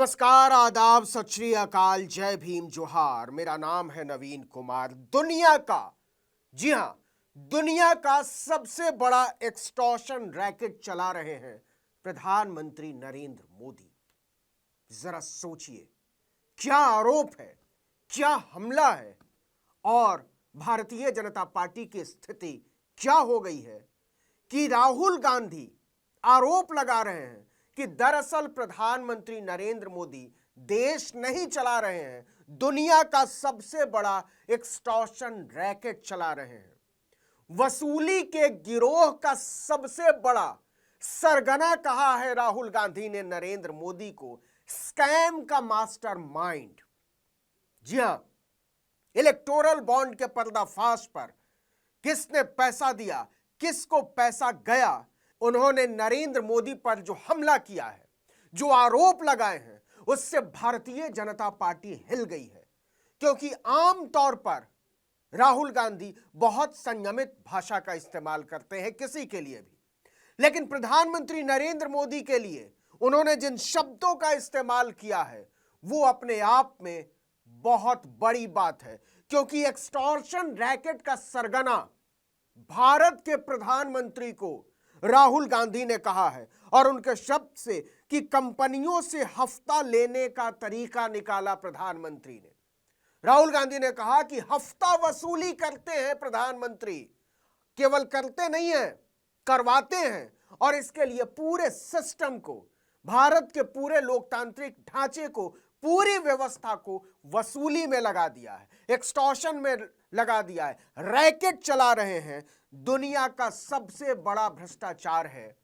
नमस्कार, आदाब, सत श्री अकाल, जय भीम, जोहार। मेरा नाम है नवीन कुमार। दुनिया का, जी हां, दुनिया का सबसे बड़ा एक्सटॉर्शन रैकेट चला रहे हैं प्रधानमंत्री नरेंद्र मोदी। जरा सोचिए, क्या आरोप है, क्या हमला है और भारतीय जनता पार्टी की स्थिति क्या हो गई है कि राहुल गांधी आरोप लगा रहे हैं कि दरअसल प्रधानमंत्री नरेंद्र मोदी देश नहीं चला रहे हैं, दुनिया का सबसे बड़ा एक्सटॉर्शन रैकेट चला रहे हैं। वसूली के गिरोह का सबसे बड़ा सरगना कहा है राहुल गांधी ने नरेंद्र मोदी को स्कैम का मास्टरमाइंड। जी हां, इलेक्टोरल बॉन्ड के पर्दाफाश पर किसने पैसा दिया, किसको पैसा गया, उन्होंने नरेंद्र मोदी पर जो हमला किया है, जो आरोप लगाए हैं, उससे भारतीय जनता पार्टी हिल गई है। क्योंकि आम तौर पर राहुल गांधी बहुत संयमित भाषा का इस्तेमाल करते हैं किसी के लिए भी, लेकिन प्रधानमंत्री नरेंद्र मोदी के लिए उन्होंने जिन शब्दों का इस्तेमाल किया है वो अपने आप में बहुत बड़ी बात है। क्योंकि एक्सटॉर्शन रैकेट का सरगना भारत के प्रधानमंत्री को राहुल गांधी ने कहा है और उनके शब्द से कि कंपनियों से हफ्ता लेने का तरीका निकाला प्रधानमंत्री ने। राहुल गांधी ने कहा कि हफ्ता वसूली करते हैं प्रधानमंत्री, केवल करते नहीं हैं, करवाते हैं, और इसके लिए पूरे सिस्टम को, भारत के पूरे लोकतांत्रिक ढांचे को, पूरी व्यवस्था को वसूली में लगा दिया है, एक्सटॉर्शन में लगा दिया है, रैकेट चला रहे हैं। दुनिया का सबसे बड़ा भ्रष्टाचार है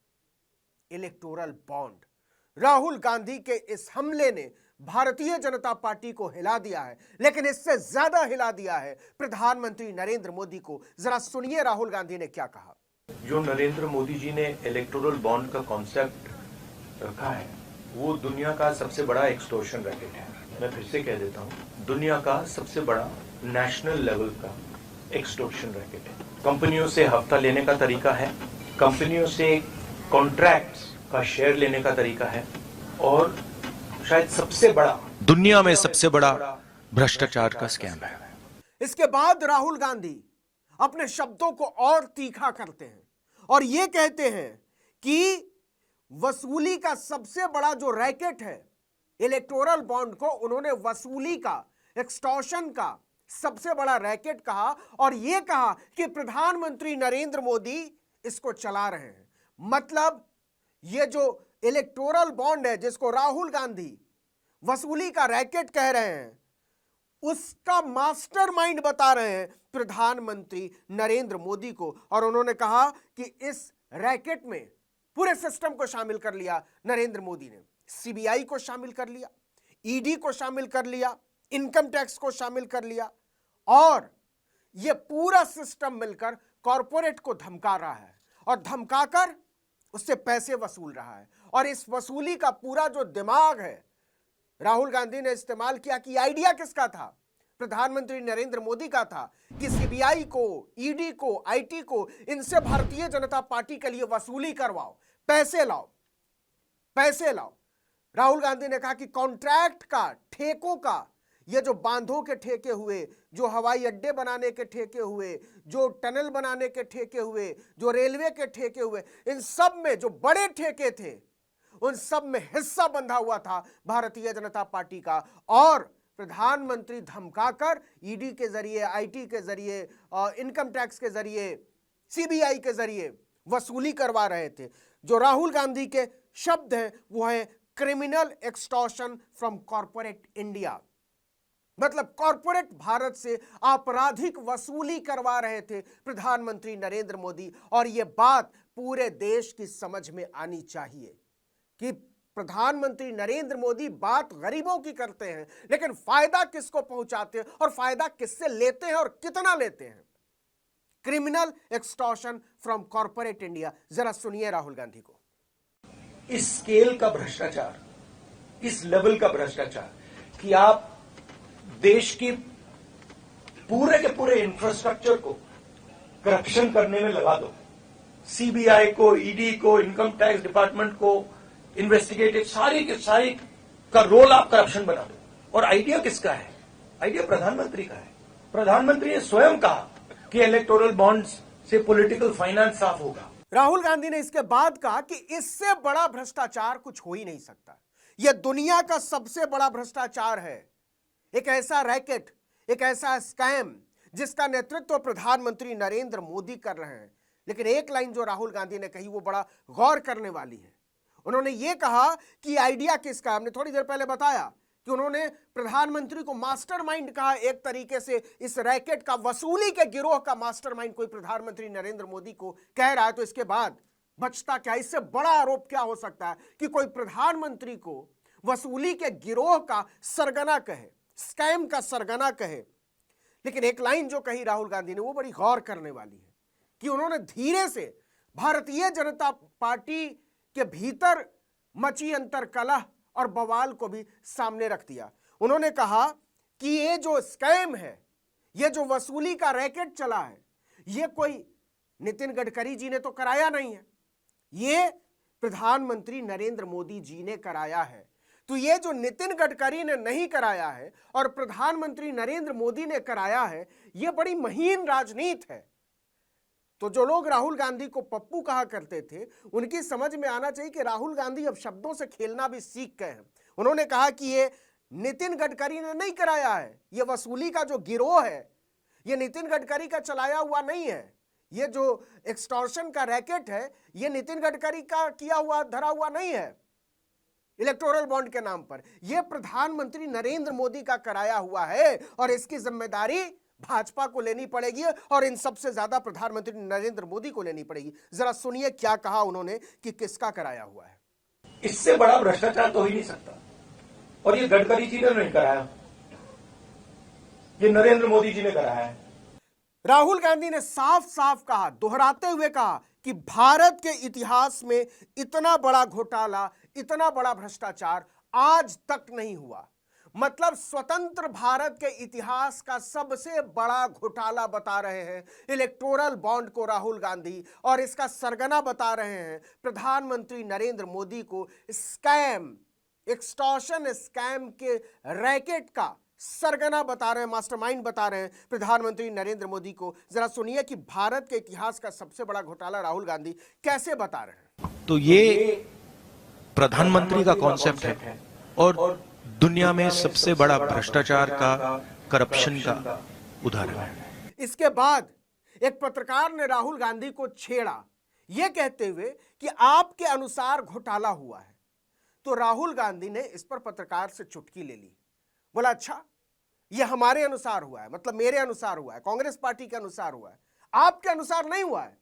इलेक्टोरल बॉन्ड। राहुल गांधी के इस हमले ने भारतीय जनता पार्टी को हिला दिया है, लेकिन इससे ज्यादा हिला दिया है प्रधानमंत्री नरेंद्र मोदी को। जरा सुनिए राहुल गांधी ने क्या कहा। जो नरेंद्र मोदी जी ने इलेक्टोरल बॉन्ड का कॉन्सेप्ट रखा है वो दुनिया का सबसे बड़ा एक्सटॉर्शन रैकेट है। मैं फिर से कह देता हूँ, दुनिया का सबसे बड़ा नेशनल लेवल का एक्सटॉर्शन रैकेट है। कंपनियों से हफ्ता लेने का तरीका है, कंपनियों से कॉन्ट्रैक्ट्स का शेयर लेने का तरीका है, और शायद सबसे बड़ा, दुनिया में सबसे बड़ा भ्रष्टाचार का स्कैम है। इसके बाद राहुल गांधी अपने शब्दों को और तीखा करते हैं और यह कहते हैं कि वसूली का सबसे बड़ा जो रैकेट है, इलेक्टोरल बॉन्ड को उन्होंने वसूली का, एक्सटॉर्शन का सबसे बड़ा रैकेट कहा, और यह कहा कि प्रधानमंत्री नरेंद्र मोदी इसको चला रहे हैं। मतलब यह जो इलेक्टोरल बॉन्ड है जिसको राहुल गांधी वसूली का रैकेट कह रहे हैं, उसका मास्टरमाइंड बता रहे हैं प्रधानमंत्री नरेंद्र मोदी को। और उन्होंने कहा कि इस रैकेट में पूरे सिस्टम को शामिल कर लिया नरेंद्र मोदी ने। सीबीआई को शामिल कर लिया, ईडी को शामिल कर लिया, इनकम टैक्स को शामिल कर लिया, और यह पूरा सिस्टम मिलकर कॉरपोरेट को धमका रहा है और धमकाकर उससे पैसे वसूल रहा है। और इस वसूली का पूरा जो दिमाग है राहुल गांधी ने इस्तेमाल किया कि आइडिया किसका था, प्रधानमंत्री नरेंद्र मोदी का था कि सीबीआई को, ईडी को, आईटी को, इनसे भारतीय जनता पार्टी के लिए वसूली करवाओ, पैसे लाओ, पैसे लाओ। राहुल गांधी ने कहा कि कॉन्ट्रैक्ट का, ठेकों का, ये जो बांधों के ठेके हुए, जो हवाई अड्डे बनाने के ठेके हुए, जो टनल बनाने के ठेके हुए, जो रेलवे के ठेके हुए, इन सब में जो बड़े ठेके थे उन सब में हिस्सा बंधा हुआ था भारतीय जनता पार्टी का। और प्रधानमंत्री धमकाकर ईडी के जरिए, आईटी के जरिए, इनकम टैक्स के जरिए, सीबीआई के जरिए वसूली करवा रहे थे। जो राहुल गांधी के शब्द हैं वो है criminal extortion from corporate India. मतलब कॉर्पोरेट भारत से आपराधिक वसूली करवा रहे थे प्रधानमंत्री नरेंद्र मोदी। और यह बात पूरे देश की समझ में आनी चाहिए कि प्रधानमंत्री नरेंद्र मोदी बात गरीबों की करते हैं, लेकिन फायदा किसको पहुंचाते हैं और फायदा किससे लेते हैं और कितना लेते हैं। Criminal extortion from corporate India. जरा सुनिए राहुल गांधी को। इस स्केल का भ्रष्टाचार, इस लेवल का भ्रष्टाचार कि आप देश की पूरे के पूरे इंफ्रास्ट्रक्चर को करप्शन करने में लगा दो, सीबीआई को, ईडी को, इनकम टैक्स डिपार्टमेंट को, इन्वेस्टिगेटिव सारी की सारी का रोल आप करप्शन बना दो। और आइडिया किसका है? आइडिया प्रधानमंत्री का है। प्रधानमंत्री ने स्वयं कहा कि इलेक्टोरल बॉन्ड्स से पॉलिटिकल फाइनेंस साफ होगा। राहुल गांधी ने इसके बाद कहा कि इससे बड़ा भ्रष्टाचार कुछ हो ही नहीं सकता। यह दुनिया का सबसे बड़ा भ्रष्टाचार है, एक ऐसा रैकेट, एक ऐसा स्कैम जिसका नेतृत्व प्रधानमंत्री नरेंद्र मोदी कर रहे हैं। लेकिन एक लाइन जो राहुल गांधी ने कही वो बड़ा गौर करने वाली है। उन्होंने ये कहा कि आइडिया किसका, हमने थोड़ी देर पहले बताया कि उन्होंने प्रधानमंत्री को मास्टरमाइंड कहा। एक तरीके से इस रैकेट का, वसूली के गिरोह का मास्टरमाइंड कोई प्रधानमंत्री नरेंद्र मोदी को कह रहा है, तो इसके बाद बचता क्या? इससे बड़ा आरोप क्या हो सकता है कि कोई प्रधानमंत्री को वसूली के गिरोह का सरगना कहे, स्कैम का सरगना कहे। लेकिन एक लाइन जो कही राहुल गांधी ने वो बड़ी गौर करने वाली है कि उन्होंने धीरे से भारतीय जनता पार्टी के भीतर मची अंतर्कलह और बवाल को भी सामने रख दिया। उन्होंने कहा कि ये जो स्कैम है, ये जो वसूली का रैकेट चला है, ये कोई नितिन गडकरी जी ने तो कराया नहीं है, ये प्रधानमंत्री नरेंद्र मोदी जी ने कराया है। तो ये जो नितिन गडकरी ने नहीं कराया है और प्रधानमंत्री नरेंद्र मोदी ने कराया है, ये बड़ी महीन राजनीति है। तो जो लोग राहुल गांधी को पप्पू कहा करते थे, उनकी समझ में आना चाहिए कि राहुल गांधी अब शब्दों से खेलना भी सीख गए हैं। उन्होंने कहा कि ये नितिन गडकरी ने नहीं कराया है, ये वसूली का जो गिरोह है, ये नितिन गडकरी का चलाया हुआ नहीं है। ये जो एक्सटॉर्शन का रैकेट है, ये नितिन गडकरी का किया हुआ, धरा हुआ नहीं है इलेक्टोरल बॉन्ड के नाम पर। यह प्रधानमंत्री नरेंद्र मोदी का कराया हुआ है और इसकी जिम्मेदारी भाजपा को लेनी पड़ेगी और इन सबसे ज्यादा प्रधानमंत्री नरेंद्र मोदी को लेनी पड़ेगी। जरा सुनिए क्या कहा उन्होंने कि किसका कराया हुआ है। इससे बड़ा भ्रष्टाचार तो हो ही नहीं सकता, और ये गडकरी जी ने नहीं कराया, ये नरेंद्र मोदी जी ने कराया है। राहुल गांधी ने साफ साफ कहा, दोहराते हुए कहा कि भारत के इतिहास में इतना बड़ा घोटाला, इतना बड़ा भ्रष्टाचार आज तक नहीं हुआ। मतलब स्वतंत्र भारत के इतिहास का सबसे बड़ा घोटाला बता रहे हैं इलेक्टोरल बॉन्ड को राहुल गांधी, और इसका सरगना बता रहे हैं प्रधानमंत्री नरेंद्र मोदी को। स्कैम, एक्सटॉर्शन स्कैम के रैकेट का सरगना बता रहे हैं, मास्टरमाइंड बता रहे हैं प्रधानमंत्री नरेंद्र मोदी को। जरा सुनिए कि भारत के इतिहास का सबसे बड़ा घोटाला राहुल गांधी कैसे बता रहे हैं। तो ये प्रधानमंत्री का कॉन्सेप्ट है और दुनिया में सबसे बड़ा भ्रष्टाचार का, करप्शन का उदाहरण है। इसके बाद एक पत्रकार ने राहुल गांधी को छेड़ा, यह कहते हुए कि आपके अनुसार घोटाला हुआ है। तो राहुल गांधी ने इस पर पत्रकार से चुटकी ले ली, बोला अच्छा यह हमारे अनुसार हुआ है, मतलब मेरे अनुसार हुआ है, कांग्रेस पार्टी के अनुसार हुआ है, आपके अनुसार नहीं हुआ है।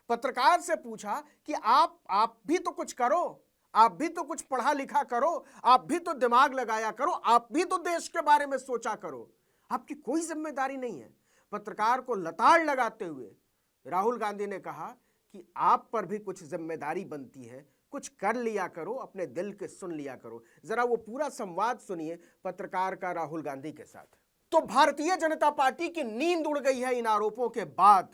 पत्रकार से पूछा कि आप भी तो कुछ करो, आप भी तो कुछ पढ़ा लिखा करो, आप भी तो दिमाग लगाया करो, आप भी तो देश के बारे में सोचा करो, आपकी कोई जिम्मेदारी नहीं है। पत्रकार को लताड़ लगाते हुए राहुल गांधी ने कहा कि आप पर भी कुछ जिम्मेदारी बनती है, कुछ कर लिया करो, अपने दिल के सुन लिया करो। जरा वो पूरा संवाद सुनिए पत्रकार का राहुल गांधी के साथ। तो भारतीय जनता पार्टी की नींद उड़ गई है इन आरोपों के बाद,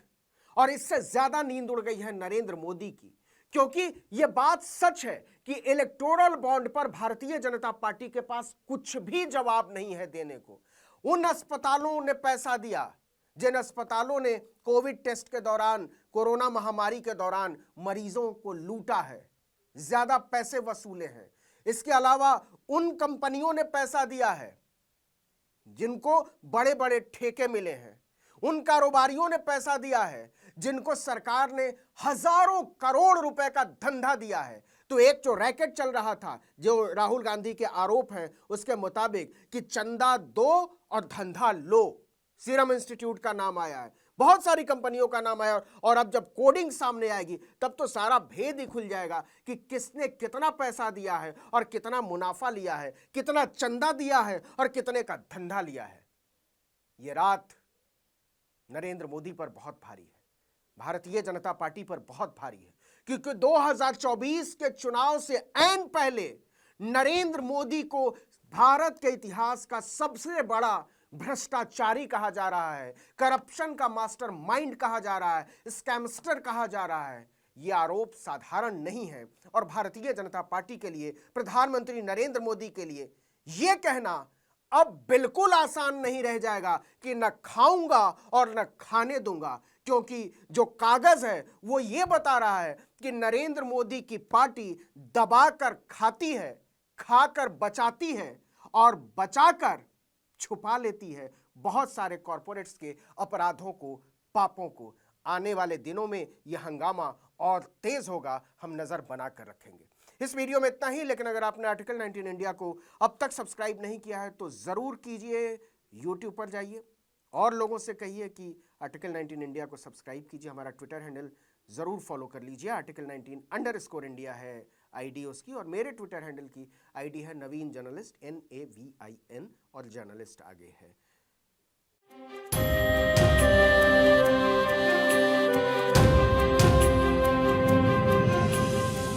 और इससे ज्यादा नींद उड़ गई है नरेंद्र मोदी की, क्योंकि यह बात सच है कि इलेक्टोरल बॉन्ड पर भारतीय जनता पार्टी के पास कुछ भी जवाब नहीं है देने को। उन अस्पतालों ने पैसा दिया जिन अस्पतालों ने कोविड टेस्ट के दौरान, कोरोना महामारी के दौरान मरीजों को लूटा है, ज्यादा पैसे वसूले हैं। इसके अलावा उन कंपनियों ने पैसा दिया है जिनको बड़े बड़े ठेके मिले हैं, उन कारोबारियों ने पैसा दिया है जिनको सरकार ने हजारों करोड़ रुपए का धंधा दिया है। तो एक जो रैकेट चल रहा था, जो राहुल गांधी के आरोप हैं उसके मुताबिक कि चंदा दो और धंधा लो, सीरम इंस्टीट्यूट का नाम आया है, बहुत सारी कंपनियों का नाम आया, और अब जब कोडिंग सामने आएगी तब तो सारा भेद ही खुल जाएगा कि किसने कितना पैसा दिया है और कितना मुनाफा लिया है, कितना चंदा दिया है और कितने का धंधा लिया है। ये रात नरेंद्र मोदी पर बहुत भारी है, भारतीय जनता पार्टी पर बहुत भारी है, क्योंकि 2024 के चुनाव से ऐन पहले नरेंद्र मोदी को भारत के इतिहास का सबसे बड़ा भ्रष्टाचारी कहा जा रहा है, करप्शन का मास्टरमाइंड कहा जा रहा है, स्कैमस्टर कहा जा रहा है। ये आरोप साधारण नहीं है और भारतीय जनता पार्टी के लिए, प्रधानमंत्री नरेंद्र मोदी के लिए ये कहना अब बिल्कुल आसान नहीं रह जाएगा कि न खाऊंगा और न खाने दूंगा, क्योंकि जो कागज है वो ये बता रहा है कि नरेंद्र मोदी की पार्टी दबाकर खाती है, खाकर बचाती है और बचाकर छुपा लेती है बहुत सारे कॉरपोरेट्स के अपराधों को, पापों को। आने वाले दिनों में यह हंगामा और तेज होगा, हम नजर बनाकर रखेंगे। इस वीडियो में इतना ही, लेकिन अगर आपने आर्टिकल 19 इंडिया को अब तक सब्सक्राइब नहीं किया है तो जरूर कीजिए। यूट्यूब पर जाइए और लोगों से कहिए कि आर्टिकल 19 इंडिया को सब्सक्राइब कीजिए। हमारा ट्विटर हैंडल जरूर फॉलो कर लीजिए, आर्टिकल 19_इंडिया है आईडी उसकी, और मेरे ट्विटर हैंडल की आईडी है नवीन जर्नलिस्ट, NAVIN, और जर्नलिस्ट आगे है।